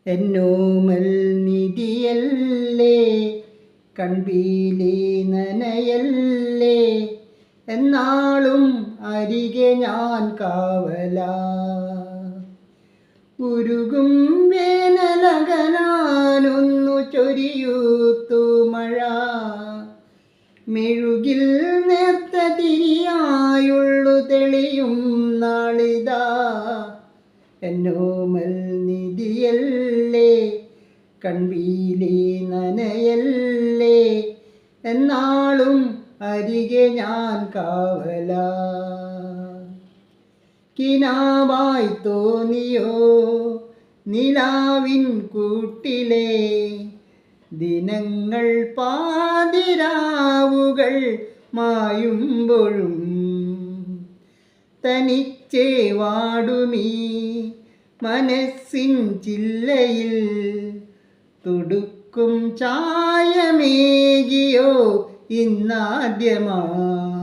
എന്നോമൽ നിധിയല്ലേ, കൺപീലി നനയല്ലേ, എന്നാളും അരികെ ഞാൻ കാവലാ. ഉരുകും വേനലകലാനൊന്നു ചൊരിയൂത്തു മഴ, മെഴുകിൽ നേർത്ത തിരിയായുള്ളു തെളിയും നാളിതാ. എന്നോമൽ നിധിയല്ലേ, കൺപീലി നനയല്ലേ, എന്നാളും അരികെ ഞാൻ കാവലാ. കിനാവായി തോന്നിയോ നിലാവിൻ കൂട്ടിലെ ദിനങ്ങൾ, പാതിരാവുകൾ മായുമ്പോഴും തനിച്ചേ വാടുമീ മനസ്സിൻ ചില്ലയിൽ തുടുക്കും ചായമേകിയോ ഇന്നാദ്യമായി.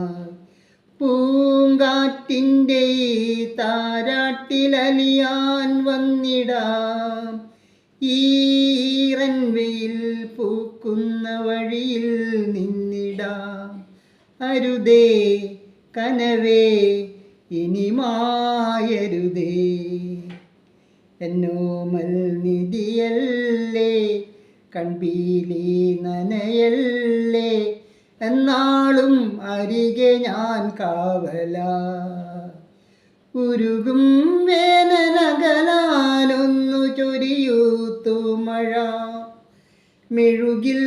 പൂങ്കാറ്റിൻ്റെ താരാട്ടിലലിയാൻ വന്നിടാം, ഈറൻ വെയിൽ പൂക്കുന്ന വഴിയിൽ നിന്നിടാം. അരുതേ കനവേ ഇനി മായരുതേ, എന്നോമൽ നിധിയല്ലേ, കൺപീലി നനയല്ലേ, എന്നാളും അരികെ ഞാൻ കാവലാ. ഉരുകും വേനലകലാനൊന്നു ചൊരിയൂത്തു മഴ, മെഴുകിൽ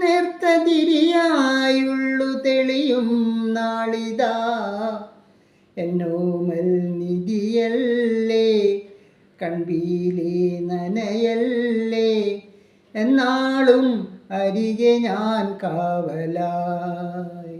നേർത്ത തിരിയായുള്ളു തെളിയും നാളിതാ. എന്നോമൽ നിധിയല്ലേ, കൺപീലി നനയല്ലേ, എന്നാളും അരികെ ഞാൻ കാവലായി.